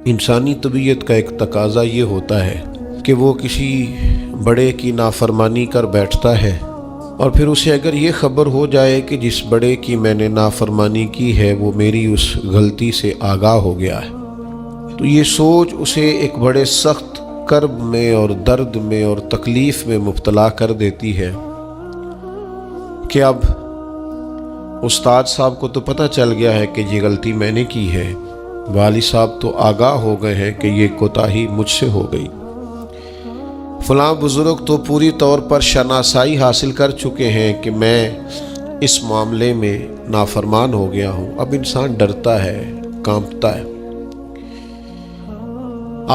انسانی طبیعت کا ایک تقاضا یہ ہوتا ہے کہ وہ کسی بڑے کی نافرمانی کر بیٹھتا ہے، اور پھر اسے اگر یہ خبر ہو جائے کہ جس بڑے کی میں نے نافرمانی کی ہے وہ میری اس غلطی سے آگاہ ہو گیا ہے، تو یہ سوچ اسے ایک بڑے سخت کرب میں اور درد میں اور تکلیف میں مبتلا کر دیتی ہے کہ اب استاد صاحب کو تو پتہ چل گیا ہے کہ یہ غلطی میں نے کی ہے، والد صاحب تو آگاہ ہو گئے ہیں کہ یہ کوتاہی مجھ سے ہو گئی، فلاں بزرگ تو پوری طور پر شناسائی حاصل کر چکے ہیں کہ میں اس معاملے میں نافرمان ہو گیا ہوں۔ اب انسان ڈرتا ہے، کانپتا ہے۔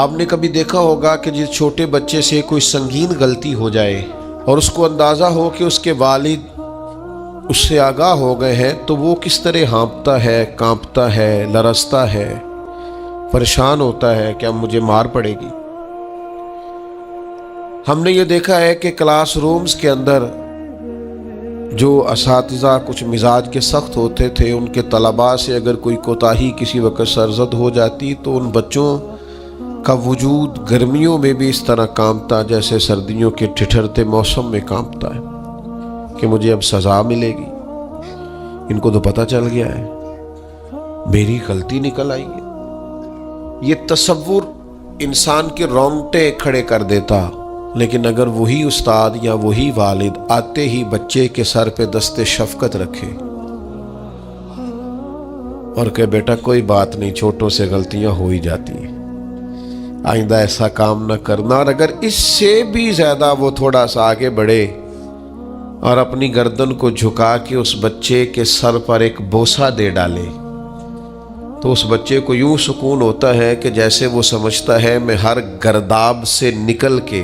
آپ نے کبھی دیکھا ہوگا کہ جس چھوٹے بچے سے کوئی سنگین غلطی ہو جائے اور اس کو اندازہ ہو کہ اس کے والد اس سے آگاہ ہو گئے ہیں تو وہ کس طرح ہانپتا ہے، کانپتا ہے، لرزتا ہے، پریشان ہوتا ہے کہ اب مجھے مار پڑے گی۔ ہم نے یہ دیکھا ہے کہ کلاس رومز کے اندر جو اساتذہ کچھ مزاج کے سخت ہوتے تھے، ان کے طلباء سے اگر کوئی کوتاہی کسی وقت سرزد ہو جاتی تو ان بچوں کا وجود گرمیوں میں بھی اس طرح کانپتا جیسے سردیوں کے ٹھٹھرتے موسم میں کانپتا ہے کہ مجھے اب سزا ملے گی۔ ان کو تو پتہ چل گیا ہے، میری غلطی نکل آئی ہے۔ یہ تصور انسان کے رونگٹے کھڑے کر دیتا، لیکن اگر وہی استاد یا وہی والد آتے ہی بچے کے سر پہ دست شفقت رکھے اور کہ بیٹا کوئی بات نہیں، چھوٹوں سے غلطیاں ہو ہی جاتی ہیں، آئندہ ایسا کام نہ کرنا، اور اگر اس سے بھی زیادہ وہ تھوڑا سا آگے بڑھے اور اپنی گردن کو جھکا کے اس بچے کے سر پر ایک بوسہ دے ڈالے تو اس بچے کو یوں سکون ہوتا ہے کہ جیسے وہ سمجھتا ہے میں ہر گرداب سے نکل کے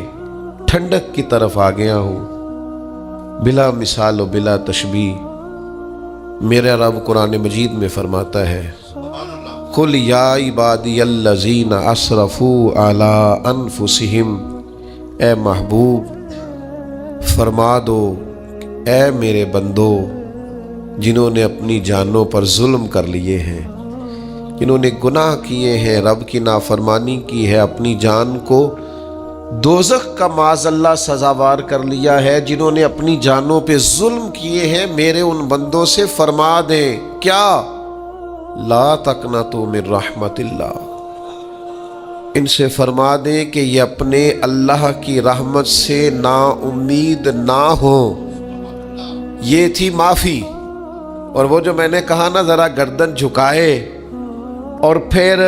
ٹھنڈک کی طرف آ گیا ہوں۔ بلا مثال و بلا تشبیہ میرا رب قرآن مجید میں فرماتا ہے، قُلْ يَا عِبَادِيَ الَّذِينَ أَسْرَفُوا عَلَىٰ أَنفُسِهِمْ، اے محبوب فرما دو اے میرے بندو جنہوں نے اپنی جانوں پر ظلم کر لیے ہیں، جنہوں نے گناہ کیے ہیں، رب کی نافرمانی کی ہے، اپنی جان کو دوزخ کا معاذ اللہ سزاوار کر لیا ہے، جنہوں نے اپنی جانوں پہ ظلم کیے ہیں، میرے ان بندوں سے فرما دیں کیا، لا تقنطوا من رحمت اللہ، ان سے فرما دیں کہ یہ اپنے اللہ کی رحمت سے نا امید نہ ہو۔ یہ تھی معافی، اور وہ جو میں نے کہا نا ذرا گردن جھکائے اور پھر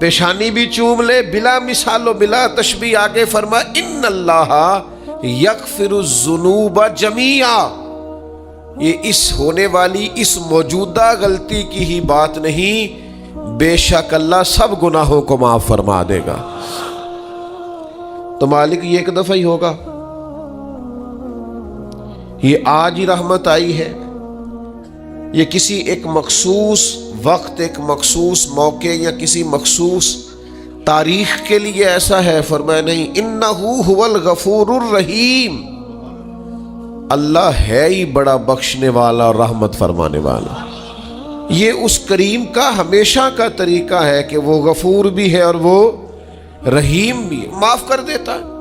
پیشانی بھی چوم لے، بلا مثال و بلا تشبیہ آگے فرما ان اللہ یغفر الذنوب جمیعا، یہ اس ہونے والی اس موجودہ غلطی کی ہی بات نہیں، بے شک اللہ سب گناہوں کو معاف فرما دے گا۔ تو مالک یہ ایک دفعہ ہی ہوگا، یہ آج ہی رحمت آئی ہے، یہ کسی ایک مخصوص وقت، ایک مخصوص موقع یا کسی مخصوص تاریخ کے لیے ایسا ہے؟ فرمایا نہیں، انہو هو الغفور الرحیم، اللہ ہے ہی بڑا بخشنے والا اور رحمت فرمانے والا۔ یہ اس کریم کا ہمیشہ کا طریقہ ہے کہ وہ غفور بھی ہے اور وہ رحیم بھی ہے، معاف کر دیتا ہے۔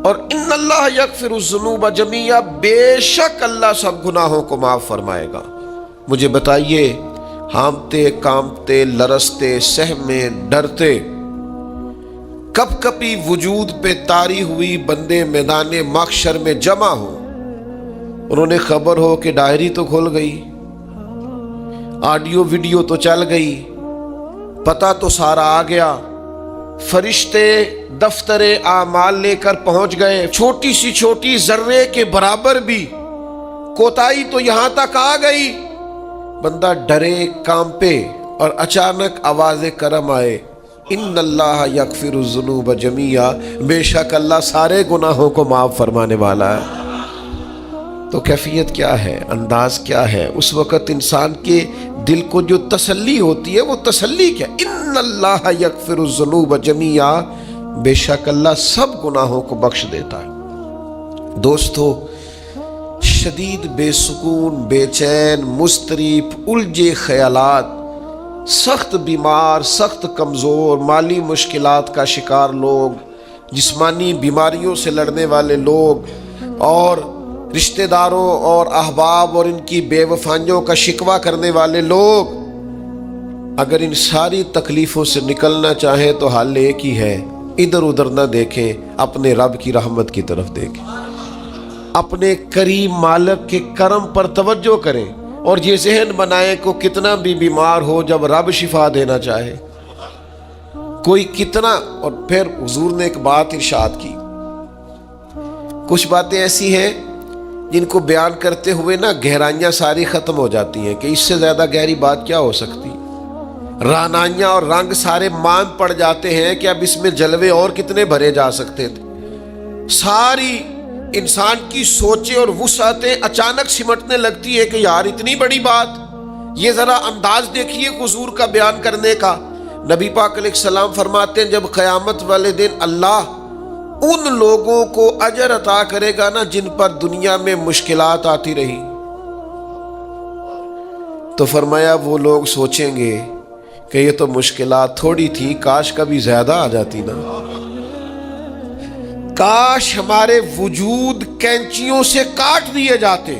اور ان اللہ یغفر الذنوب جمیعا، بے شک اللہ سب گناہوں کو معاف فرمائے گا۔ مجھے بتائیے، ہانپتے کانپتے لرزتے سہمے ڈرتے کپ کپی وجود پہ طاری ہوئی بندے میدان محشر میں جمع ہو، انہوں نے خبر ہو کہ ڈائری تو کھل گئی، آڈیو ویڈیو تو چل گئی، پتہ تو سارا آ گیا، فرشتے دفتر اعمال لے کر پہنچ گئے، چھوٹی سی چھوٹی ذرے کے برابر بھی کوتاہی تو یہاں تک آ گئی، بندہ ڈرے کانپے اور اچانک آواز کرم آئے، ان اللہ یغفر الذنوب جمیعا، بے شک اللہ سارے گناہوں کو معاف فرمانے والا ہے۔ تو کیفیت کیا ہے، انداز کیا ہے، اس وقت انسان کے دل کو جو تسلی ہوتی ہے وہ تسلی کیا، ان اللہ یغفر الذنوب جمیعا، بے شک اللہ سب گناہوں کو بخش دیتا ہے۔ دوستو، شدید بے سکون، بے چین، مضطرب، الجھے خیالات سخت بیمار، سخت کمزور، مالی مشکلات کا شکار لوگ، جسمانی بیماریوں سے لڑنے والے لوگ، اور رشتہ داروں اور احباب اور ان کی بے وفائیوں کا شکوہ کرنے والے لوگ، اگر ان ساری تکلیفوں سے نکلنا چاہیں تو حل ایک ہی ہے، ادھر ادھر نہ دیکھیں، اپنے رب کی رحمت کی طرف دیکھیں، اپنے کریم مالک کے کرم پر توجہ کریں، اور یہ ذہن بنائیں کہ کتنا بھی بیمار ہو، جب رب شفا دینا چاہے کوئی کتنا۔ اور پھر حضور نے ایک بات ارشاد کی، کچھ باتیں ایسی ہیں جن کو بیان کرتے ہوئے نا گہرائیاں ساری ختم ہو جاتی ہیں کہ اس سے زیادہ گہری بات کیا ہو سکتی، رعنائیاں اور رنگ سارے مان پڑ جاتے ہیں کہ اب اس میں جلوے اور کتنے بھرے جا سکتے تھے۔ ساری انسان کی سوچیں اور وسعتیں اچانک سمٹنے لگتی ہے کہ یار اتنی بڑی بات، یہ ذرا انداز دیکھیے حضور کا بیان کرنے کا۔ نبی پاک علیہ السلام فرماتے ہیں جب قیامت والے دن اللہ ان لوگوں کو اجر عطا کرے گا نا جن پر دنیا میں مشکلات آتی رہی، تو فرمایا وہ لوگ سوچیں گے کہ یہ تو مشکلات تھوڑی تھی، کاش کبھی زیادہ آ جاتی نا، کاش ہمارے وجود کینچیوں سے کاٹ دیے جاتے۔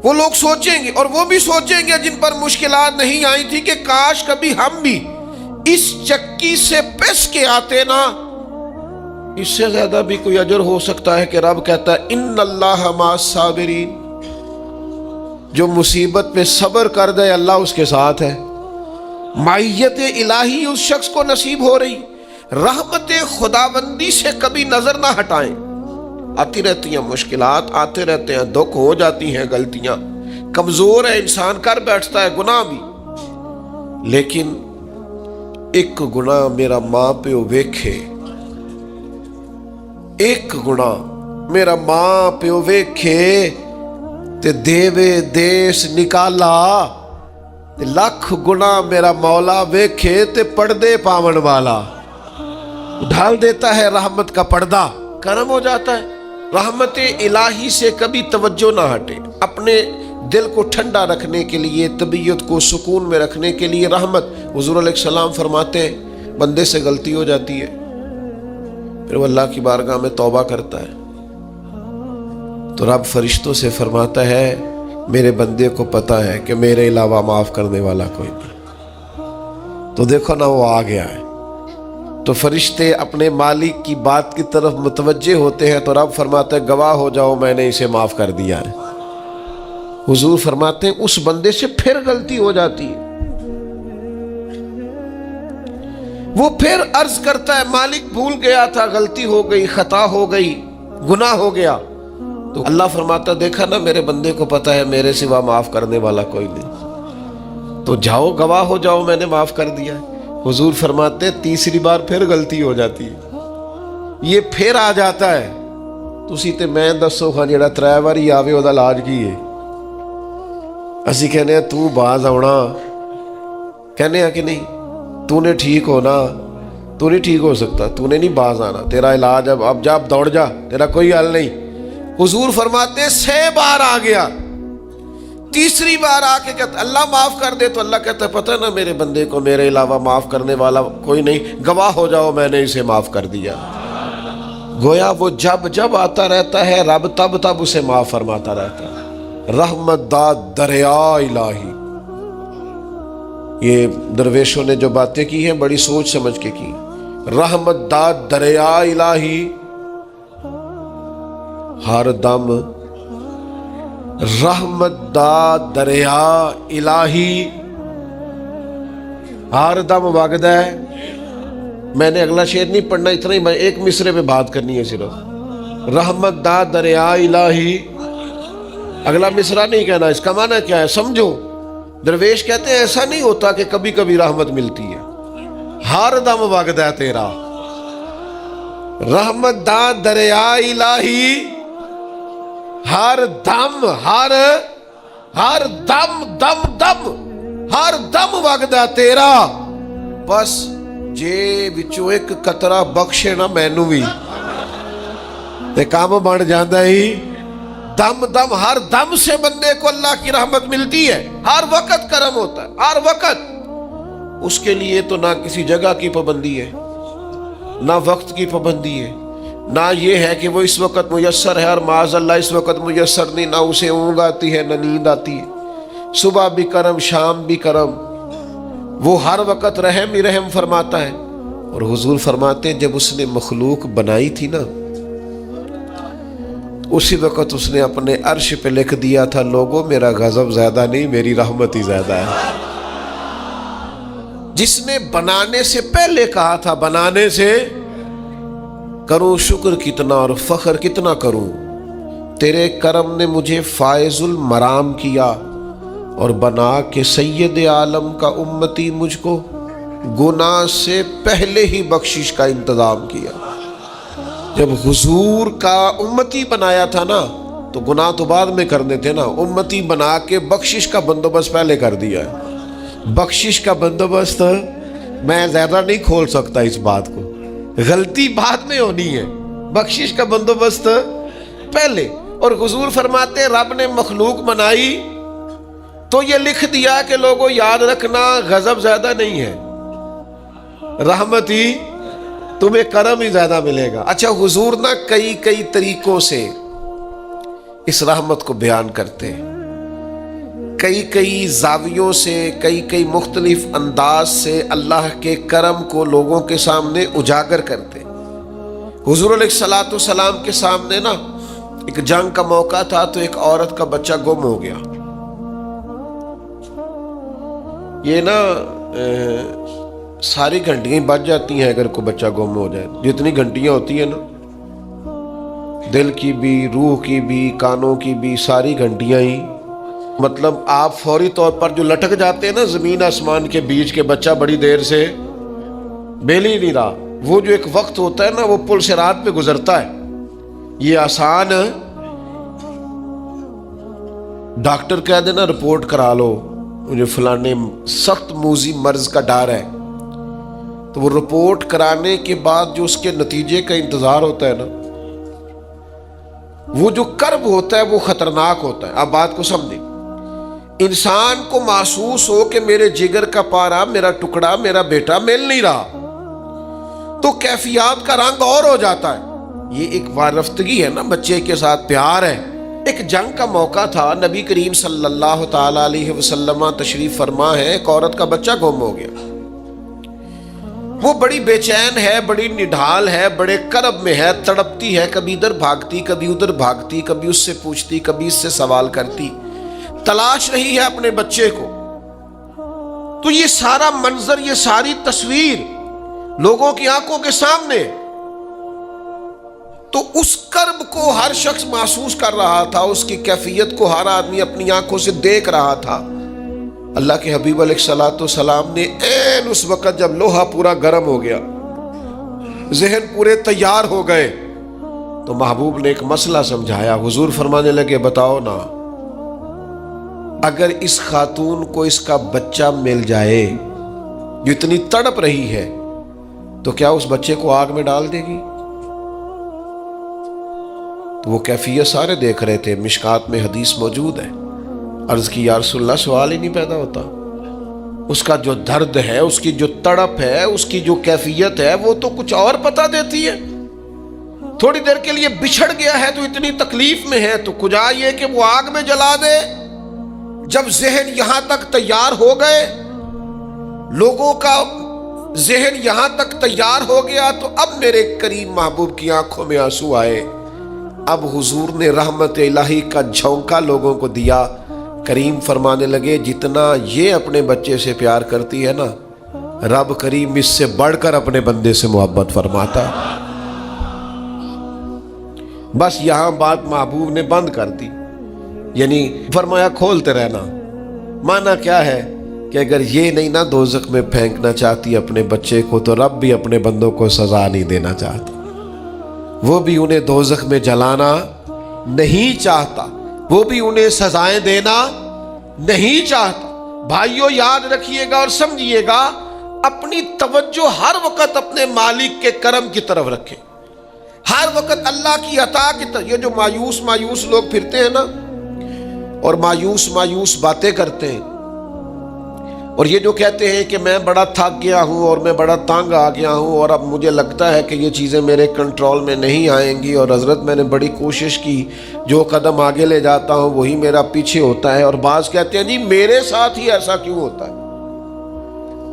وہ لوگ سوچیں گے، اور وہ بھی سوچیں گے جن پر مشکلات نہیں آئی تھی کہ کاش کبھی ہم بھی اس چکی سے پس کے آتے نا۔ اس سے زیادہ بھی کوئی اجر ہو سکتا ہے کہ رب کہتا ہے ان اللہ مع الصابرین، جو مصیبت پہ صبر کر دے اللہ اس کے ساتھ ہے۔ معیت الہی اس شخص کو نصیب ہو رہی، رحمت خداوندی سے کبھی نظر نہ ہٹائیں۔ آتی رہتی ہیں مشکلات، آتے رہتے ہیں دکھ، ہو جاتی ہیں غلطیاں، کمزور ہے انسان، کر بیٹھتا ہے گناہ بھی، لیکن ایک گناہ میرا ماں پیو ویکھے، ایک گناہ میرا ماں پیو ویکھے تے دیوے دیس نکالا، تے لکھ گناہ میرا مولا ویکھے تے پردے پاون والا، ڈھال دیتا ہے رحمت کا پردہ، کرم ہو جاتا ہے۔ رحمت الہی سے کبھی توجہ نہ ہٹے، اپنے دل کو ٹھنڈا رکھنے کے لیے، طبیعت کو سکون میں رکھنے کے لیے رحمت۔ حضور علیہ السلام فرماتے ہیں بندے سے غلطی ہو جاتی ہے، پھر وہ اللہ کی بارگاہ میں توبہ کرتا ہے تو رب فرشتوں سے فرماتا ہے میرے بندے کو پتا ہے کہ میرے علاوہ معاف کرنے والا کوئی نہیں، تو دیکھو نا وہ آ گیا ہے، تو فرشتے اپنے مالک کی بات کی طرف متوجہ ہوتے ہیں تو رب فرماتا ہے گواہ ہو جاؤ میں نے اسے معاف کر دیا ہے۔ حضور فرماتے ہیں اس بندے سے پھر غلطی ہو جاتی ہے، وہ پھر عرض کرتا ہے مالک بھول گیا تھا، غلطی ہو گئی، خطا ہو گئی، گناہ ہو گیا، تو اللہ فرماتا دیکھا نا میرے بندے کو پتا ہے میرے سوا معاف کرنے والا کوئی نہیں، تو جاؤ گواہ ہو جاؤ میں نے معاف کر دیا ہے۔ حضور فرماتے تیسری بار پھر غلطی ہو جاتی ہے، یہ پھر آ جاتا ہے، تسی تے میں دسو خان جڑا 3 واری آوے او دا علاج کی ہے؟ اسی کہنے ہیں تو باز آنا، کہنے ہیں کہ نہیں تو نے ٹھیک ہونا، تو نہیں ٹھیک ہو سکتا، تو نے نہیں باز آنا، تیرا علاج اب جا، اب دوڑ جا، تیرا کوئی حل نہیں۔ حضور فرماتے ہیں 6 بار آ گیا، تیسری بار آ کے کہتا اللہ معاف کر دے، تو اللہ کہتا ہے پتہ نا میرے بندے کو میرے علاوہ معاف کرنے والا کوئی نہیں، گواہ ہو جاؤ میں نے اسے معاف کر دیا۔ گویا وہ جب جب آتا رہتا ہے رب تب تب اسے معاف فرماتا رہتا ہے۔ رحمت داد دریا الہی، یہ درویشوں نے جو باتیں کی ہیں بڑی سوچ سمجھ کے کی۔ رحمت داد دریا الہی، ہر دم رحمت دا دریا الہی، ہر دم وگدا ہے۔ میں نے اگلا شعر نہیں پڑھنا، اتنا ہی میں ایک مصرے پہ بات کرنی ہے صرف، رحمت دا دریا الہی، اگلا مصرع نہیں کہنا۔ اس کا معنی کیا ہے سمجھو، درویش کہتے ہیں ایسا نہیں ہوتا کہ کبھی کبھی رحمت ملتی ہے، ہر دم وگدا ہے تیرا، رحمت دا دریا الہی، ہر دم ہر دم دم دم ہر دم وگدا تیرا، بس جے وچوں ایک قطرہ بخشے نا مینوں بھی تے کام بن جاندا ہی۔ دم دم ہر دم سے بندے کو اللہ کی رحمت ملتی ہے، ہر وقت کرم ہوتا ہے، ہر وقت۔ اس کے لیے تو نہ کسی جگہ کی پابندی ہے، نہ وقت کی پابندی ہے، نہ یہ ہے کہ وہ اس وقت میسر ہے اور معاذ اللہ اس وقت میسر نہیں، نہ اسے اونگ آتی ہے نہ نیند آتی ہے، صبح بھی کرم شام بھی کرم، وہ ہر وقت رحم ہی رحم فرماتا ہے۔ اور حضور فرماتے ہیں جب اس نے مخلوق بنائی تھی نا، اسی وقت اس نے اپنے عرش پہ لکھ دیا تھا، لوگوں میرا غضب زیادہ نہیں، میری رحمت ہی زیادہ ہے۔ جس نے بنانے سے پہلے کہا تھا، بنانے سے کروں شکر کتنا اور فخر کتنا کروں، تیرے کرم نے مجھے فائز المرام کیا اور بنا کے سید عالم کا امتی مجھ کو گناہ سے پہلے ہی بخشش کا انتظام کیا۔ جب حضور کا امتی بنایا تھا نا تو گناہ تو بعد میں کرنے تھے نا، امتی بنا کے بخشش کا بندوبست پہلے کر دیا ہے۔ بخشش کا بندوبست میں زیادہ نہیں کھول سکتا اس بات کو، غلطی بعد میں ہونی ہے، بخشش کا بندوبست پہلے۔ اور حضور فرماتے رب نے مخلوق بنائی تو یہ لکھ دیا کہ لوگوں یاد رکھنا غضب زیادہ نہیں ہے، رحمت ہی، تمہیں کرم ہی زیادہ ملے گا۔ اچھا حضور نا کئی طریقوں سے اس رحمت کو بیان کرتے ہیں، کئی زاویوں سے، کئی مختلف انداز سے اللہ کے کرم کو لوگوں کے سامنے اجاگر کرتے ہیں۔ حضور علیہ الصلوۃ والسلام کے سامنے نا ایک جنگ کا موقع تھا تو ایک عورت کا بچہ گم ہو گیا۔ یہ نا ساری گھنٹیاں بج جاتی ہیں اگر کوئی بچہ گم ہو جائے، جتنی گھنٹیاں ہوتی ہیں نا، دل کی بھی، روح کی بھی، کانوں کی بھی، ساری گھنٹیاں ہی، مطلب آپ فوری طور پر جو لٹک جاتے ہیں نا زمین آسمان کے بیچ کے، بچہ بڑی دیر سے بیل ہی نہیں رہا، وہ جو ایک وقت ہوتا ہے نا وہ پل صراط پہ گزرتا ہے، یہ آسان ڈاکٹر کہہ دینا رپورٹ کرا لو مجھے فلانے سخت موذی مرض کا ڈر ہے، تو وہ رپورٹ کرانے کے بعد جو اس کے نتیجے کا انتظار ہوتا ہے نا، وہ جو کرب ہوتا ہے وہ خطرناک ہوتا ہے۔ آپ بات کو سمجھیں، انسان کو محسوس ہو کہ میرے جگر کا پارا، میرا ٹکڑا، میرا بیٹا مل نہیں رہا، تو کیفیات کا رنگ اور ہو جاتا ہے۔ یہ ایک وارفتگی ہے نا، بچے کے ساتھ پیار ہے۔ ایک جنگ کا موقع تھا، نبی کریم صلی اللہ تعالی علیہ وسلم تشریف فرما ہے، ایک عورت کا بچہ گم ہو گیا، وہ بڑی بے چین ہے، بڑی نڈھال ہے، بڑے کرب میں ہے، تڑپتی ہے، کبھی ادھر بھاگتی کبھی ادھر بھاگتی، کبھی اس سے پوچھتی کبھی اس سے سوال کرتی، تلاش رہی ہے اپنے بچے کو۔ تو یہ سارا منظر، یہ ساری تصویر لوگوں کی آنکھوں کے سامنے، تو اس کرب کو ہر شخص محسوس کر رہا تھا، اس کی کیفیت کو ہر آدمی اپنی آنکھوں سے دیکھ رہا تھا۔ اللہ کے حبیب علیہ الصلوۃ والسلام نے عین اس وقت جب لوہا پورا گرم ہو گیا، ذہن پورے تیار ہو گئے، تو محبوب نے ایک مسئلہ سمجھایا۔ حضور فرمانے لگے بتاؤ نا، اگر اس خاتون کو اس کا بچہ مل جائے جو اتنی تڑپ رہی ہے، تو کیا اس بچے کو آگ میں ڈال دے گی؟ تو وہ کیفیت سارے دیکھ رہے تھے، مشکات میں حدیث موجود ہے۔ عرض کی یا رسول اللہ، سوال ہی نہیں پیدا ہوتا، اس کا جو درد ہے، اس کی جو تڑپ ہے، اس کی جو کیفیت ہے، وہ تو کچھ اور پتا دیتی ہے۔ تھوڑی دیر کے لیے بچھڑ گیا ہے تو اتنی تکلیف میں ہے، تو کجا یہ کہ وہ آگ میں جلا دے۔ جب ذہن یہاں تک تیار ہو گئے، لوگوں کا ذہن یہاں تک تیار ہو گیا، تو اب میرے کریم محبوب کی آنکھوں میں آنسو آئے۔ اب حضور نے رحمت الہی کا جھونکا لوگوں کو دیا۔ کریم فرمانے لگے جتنا یہ اپنے بچے سے پیار کرتی ہے نا، رب کریم اس سے بڑھ کر اپنے بندے سے محبت فرماتا ہے۔ بس یہاں بات محبوب نے بند کر دی، یعنی فرمایا کھولتے رہنا۔ معنی کیا ہے کہ اگر یہ نہیں نا دوزخ میں پھینکنا چاہتی اپنے بچے کو، تو رب بھی اپنے بندوں کو سزا نہیں دینا چاہتا، وہ بھی انہیں دوزخ میں جلانا نہیں چاہتا، وہ بھی انہیں سزائیں دینا نہیں چاہتا۔ بھائیو یاد رکھیے گا اور سمجھیے گا، اپنی توجہ ہر وقت اپنے مالک کے کرم کی طرف رکھیں، ہر وقت اللہ کی عطا کی طرف۔ یہ جو مایوس لوگ پھرتے ہیں نا اور مایوس باتیں کرتے ہیں، اور یہ جو کہتے ہیں کہ میں بڑا تھک گیا ہوں اور میں بڑا تنگ آ گیا ہوں اور اب مجھے لگتا ہے کہ یہ چیزیں میرے کنٹرول میں نہیں آئیں گی، اور حضرت میں نے بڑی کوشش کی، جو قدم آگے لے جاتا ہوں وہی میرا پیچھے ہوتا ہے، اور بعض کہتے ہیں جی میرے ساتھ ہی ایسا کیوں ہوتا ہے،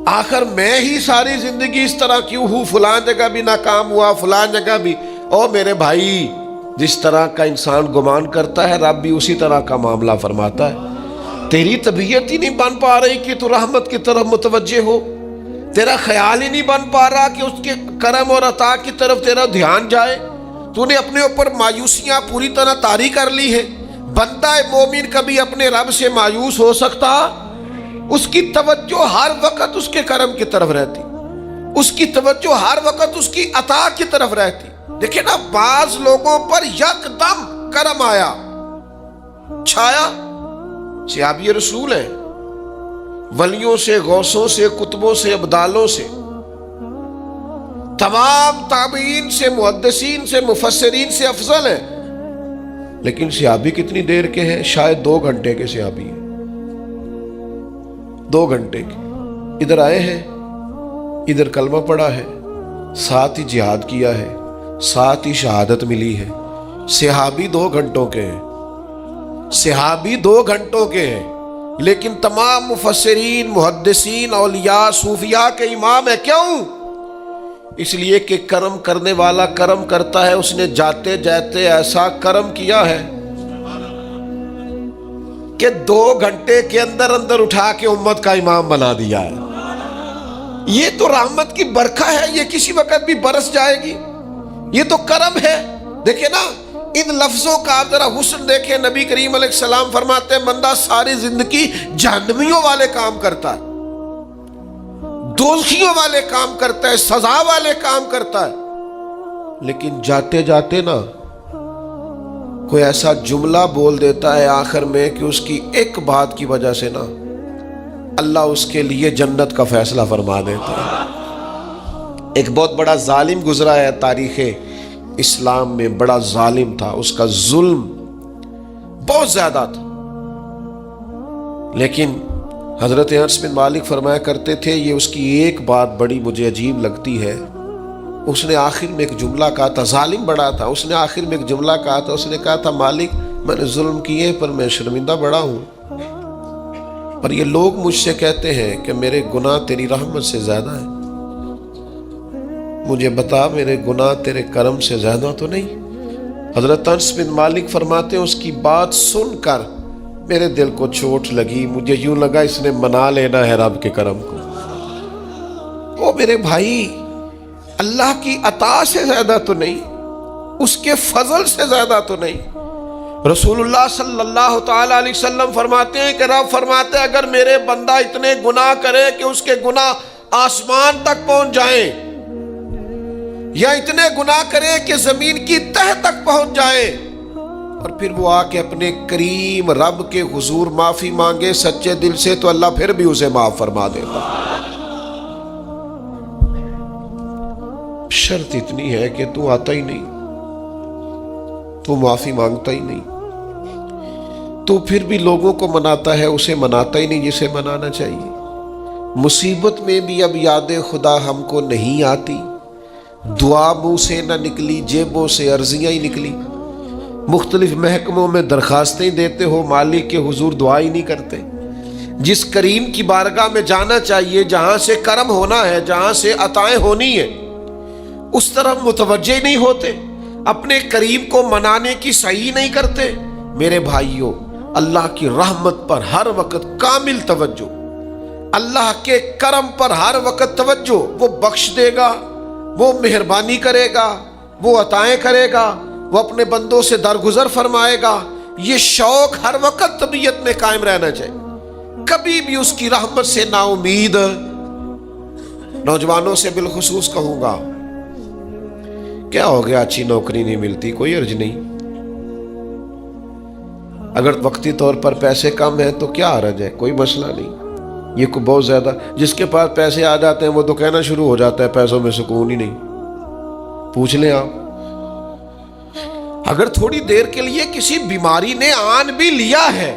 آخر میں ہی ساری زندگی اس طرح کیوں ہوں، فلاں جگہ بھی ناکام ہوا، فلاں جگہ بھی۔ اور میرے بھائی، جس طرح کا انسان گمان کرتا ہے رب بھی اسی طرح کا معاملہ فرماتا ہے۔ تیری طبیعت ہی نہیں بن پا رہی کہ تو رحمت کی طرف متوجہ ہو، تیرا خیال ہی نہیں بن پا رہا کہ اس کے کرم اور عطا کی طرف تیرا دھیان جائے، تو نے اپنے اوپر مایوسیاں پوری طرح طاری کر لی ہے۔ بندہ مومن کبھی اپنے رب سے مایوس ہو سکتا؟ اس کی توجہ ہر وقت اس کے کرم کی طرف رہتی، اس کی توجہ ہر وقت اس کی عطا کی طرف رہتی۔ دیکھیں نا، بعض لوگوں پر یکدم کرم آیا، چھایا، صحابی رسول ہیں، ولیوں سے، غوثوں سے، کتبوں سے، ابدالوں سے، تمام تابعین سے، محدثین سے، مفسرین سے افضل ہیں، لیکن صحابی کتنی دیر کے ہیں؟ شاید 2 گھنٹے کے صحابی ہیں، 2 گھنٹے کے۔ ادھر آئے ہیں، ادھر کلمہ پڑھا ہے، ساتھ ہی جہاد کیا ہے، ساتھ ہی شہادت ملی ہے۔ صحابی 2 گھنٹوں کے ہیں، صحابی 2 گھنٹوں کے ہیں، لیکن تمام مفسرین، محدثین، اولیاء، صوفیاء کے امام ہے۔ کیوں؟ اس لیے کہ کرم کرنے والا کرم کرتا ہے، اس نے جاتے جاتے ایسا کرم کیا ہے کہ 2 گھنٹے کے اندر اندر اٹھا کے امت کا امام بنا دیا ہے۔ یہ تو رحمت کی برکھا ہے، یہ کسی وقت بھی برس جائے گی، یہ تو کرم ہے۔ دیکھیں نا، ان لفظوں کا آپ ذرا حسن دیکھیں۔ نبی کریم علیہ السلام فرماتے ہیں بندہ ساری زندگی جہنمیوں والے کام کرتا ہے، دوزخیوں والے کام کرتا ہے، سزا والے کام کرتا ہے، لیکن جاتے جاتے نا کوئی ایسا جملہ بول دیتا ہے آخر میں کہ اس کی ایک بات کی وجہ سے نا اللہ اس کے لیے جنت کا فیصلہ فرما دیتا ہے۔ ایک بہت بڑا ظالم گزرا ہے تاریخ اسلام میں، بڑا ظالم تھا، اس کا ظلم بہت زیادہ تھا، لیکن حضرت انس بن مالک فرمایا کرتے تھے یہ اس کی ایک بات بڑی مجھے عجیب لگتی ہے، اس نے آخر میں ایک جملہ کہا تھا، ظالم بڑا تھا، اس نے آخر میں ایک جملہ کہا تھا، اس نے کہا تھا مالک میں نے ظلم کیے پر میں شرمندہ بڑا ہوں، اور یہ لوگ مجھ سے کہتے ہیں کہ میرے گناہ تیری رحمت سے زیادہ ہیں، مجھے بتا میرے گناہ تیرے کرم سے زیادہ تو نہیں؟ حضرت انس بن مالک فرماتے ہیں اس کی بات سن کر میرے دل کو چوٹ لگی، مجھے یوں لگا اس نے منا لینا ہے رب کے کرم کو۔ او میرے بھائی، اللہ کی عطا سے زیادہ تو نہیں، اس کے فضل سے زیادہ تو نہیں۔ رسول اللہ صلی اللہ تعالی علیہ وسلم فرماتے ہیں کہ رب فرماتے ہیں اگر میرے بندہ اتنے گناہ کرے کہ اس کے گناہ آسمان تک پہنچ جائیں، یا اتنے گناہ کرے کہ زمین کی تہ تک پہنچ جائے، اور پھر وہ آ کے اپنے کریم رب کے حضور معافی مانگے سچے دل سے، تو اللہ پھر بھی اسے معاف فرما دیتا۔ شرط اتنی ہے کہ تو آتا ہی نہیں، تو معافی مانگتا ہی نہیں، تو پھر بھی لوگوں کو مناتا ہے، اسے مناتا ہی نہیں جسے منانا چاہیے۔ مصیبت میں بھی اب یاد خدا ہم کو نہیں آتی، دعا منہ سے نہ نکلی، جیبوں سے عرضیاں ہی نکلی، مختلف محکموں میں درخواستیں دیتے ہو، مالک کے حضور دعا ہی نہیں کرتے۔ جس کریم کی بارگاہ میں جانا چاہیے، جہاں سے کرم ہونا ہے، جہاں سے عطائیں ہونی ہے، اس طرف متوجہ نہیں ہوتے، اپنے کریم کو منانے کی صحیح نہیں کرتے۔ میرے بھائیوں، اللہ کی رحمت پر ہر وقت کامل توجہ، اللہ کے کرم پر ہر وقت توجہ، وہ بخش دے گا، وہ مہربانی کرے گا، وہ عطائیں کرے گا، وہ اپنے بندوں سے درگزر فرمائے گا۔ یہ شوق ہر وقت طبیعت میں قائم رہنا چاہیے، کبھی بھی اس کی رحمت سے نا امید۔ نوجوانوں سے بالخصوص کہوں گا، کیا ہو گیا اچھی نوکری نہیں ملتی، کوئی عرض نہیں، اگر وقتی طور پر پیسے کم ہیں تو کیا حرج ہے، کوئی مسئلہ نہیں۔ یہ کو بہت زیادہ جس کے پاس پیسے آ جاتے ہیں وہ تو کہنا شروع ہو جاتا ہے پیسوں میں سکون ہی نہیں۔ پوچھ لیں آپ، اگر تھوڑی دیر کے لیے کسی بیماری نے آن بھی لیا ہے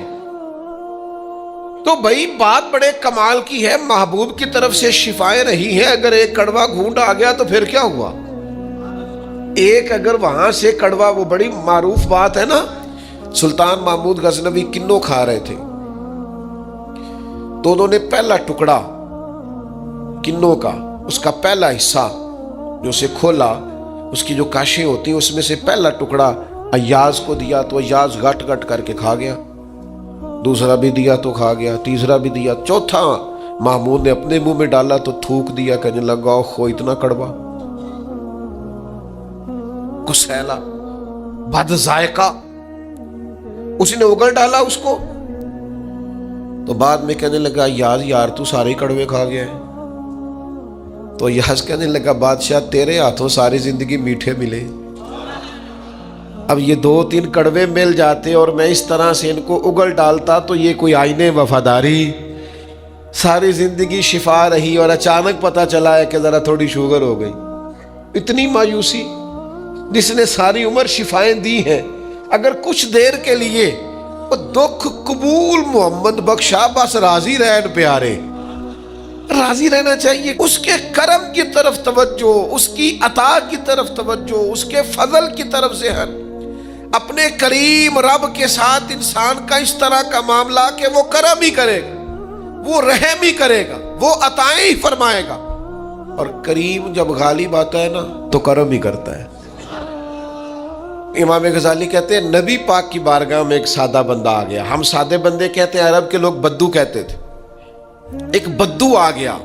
تو بھائی بات بڑے کمال کی ہے، محبوب کی طرف سے شفائیں رہی ہیں، اگر ایک کڑوا گھونٹ آ گیا تو پھر کیا ہوا؟ ایک اگر وہاں سے کڑوا، وہ بڑی معروف بات ہے نا، سلطان محمود غزنوی کنو کھا رہے تھے تو انہوں نے پہلا ٹکڑا کنو کا، اس کا پہلا حصہ جو اسے کھولا، اس کی جو کاشیں ہوتی ہیں اس میں سے پہلا ٹکڑا ایاز کو دیا تو ایاز گٹ گٹ کر کے کھا گیا، دوسرا بھی دیا تو کھا گیا، تیسرا بھی دیا، چوتھا محمود نے اپنے منہ میں ڈالا تو تھوک دیا، کہنے لگا خو اتنا کڑوا، کسیلا، بد ذائقہ، اسی نے اگل ڈالا اس کو، تو بعد میں کہنے لگا یار تو سارے کڑوے کھا گیا ہے، تو یاز کہنے لگا بادشاہ تیرے ہاتھوں ساری زندگی میٹھے ملے، اب یہ 2-3 کڑوے مل جاتے اور میں اس طرح سے ان کو اگل ڈالتا تو یہ کوئی آئینے وفاداری، ساری زندگی شفا رہی اور اچانک پتہ چلا ہے کہ ذرا تھوڑی شوگر ہو گئی، اتنی مایوسی، جس نے ساری عمر شفائیں دی ہیں، اگر کچھ دیر کے لیے وہ دکھ قبول محمد بخشا، بس راضی رہن پیارے، راضی رہنا چاہیے، اس کے کرم کی طرف توجہ، اس کی عطا کی طرف توجہ، اس کے فضل کی طرف ذہن، اپنے کریم رب کے ساتھ انسان کا اس طرح کا معاملہ کہ وہ کرم ہی کرے گا، وہ رحم ہی کرے گا، وہ عطائیں ہی فرمائے گا، اور کریم جب غالب آتا ہے نا تو کرم ہی کرتا ہے۔ امام غزالی کہتے ہیں نبی پاک کی بارگاہ میں ایک سادہ بندہ آ گیا، ہم سادے بندے کہتے ہیں، عرب کے لوگ بدو کہتے تھے، ایک بدو آ گیا،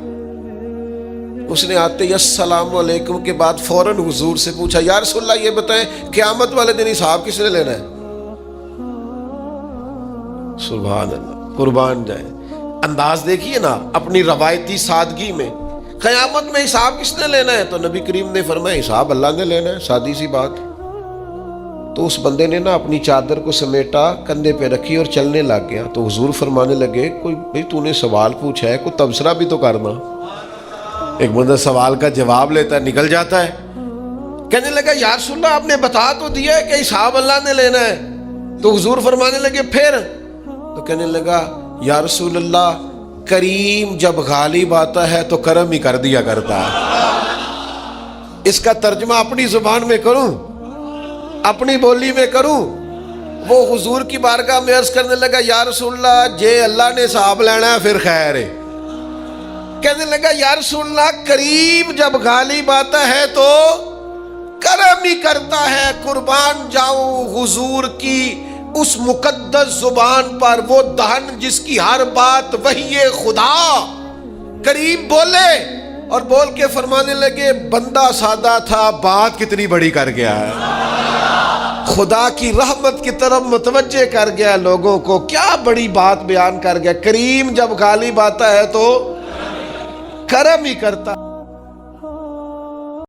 اس نے آتے ہی السلام علیکم کے بعد فوراً حضور سے پوچھا یا رسول اللہ یہ بتائیں قیامت والے دن حساب کس نے لینا ہے؟ سبحان اللہ، قربان جائے، انداز دیکھیے نا اپنی روایتی سادگی میں، قیامت میں حساب کس نے لینا ہے؟ تو نبی کریم نے فرمایا حساب اللہ نے لینا ہے، سادی سی بات۔ تو اس بندے نے نا اپنی چادر کو سمیٹا، کندھے پہ رکھی اور چلنے لگ گیا، تو حضور فرمانے لگے کوئی بھئی تو نے سوال پوچھا ہے، کوئی تبصرہ بھی تو کرنا، ایک بندہ سوال کا جواب لیتا ہے نکل جاتا ہے، کہنے لگا یا رسول اللہ آپ نے بتا تو دیا ہے کہ حساب اللہ نے لینا ہے، تو حضور فرمانے لگے پھر؟ تو کہنے لگا یا رسول اللہ کریم جب غالب آتا ہے تو کرم ہی کر دیا کرتا ہے۔ اس کا ترجمہ اپنی زبان میں کروں، اپنی بولی میں کروں، وہ حضور کی بارگاہ میں عرض کرنے لگا یا رسول اللہ جے اللہ نے حساب لینا ہے پھر خیر ہے، کہنے لگا یا رسول اللہ کریم جب غالب آتا ہے تو کرم ہی کرتا ہے، قربان جاؤں حضور کی اس مقدس زبان پر، وہ دہن جس کی ہر بات وحی خدا، کریم بولے اور بول کے فرمانے لگے بندہ سادہ تھا بات کتنی بڑی کر گیا ہے، خدا کی رحمت کی طرف متوجہ کر گیا لوگوں کو، کیا بڑی بات بیان کر گیا، کریم جب غالب آتا ہے تو کرم ہی کرتا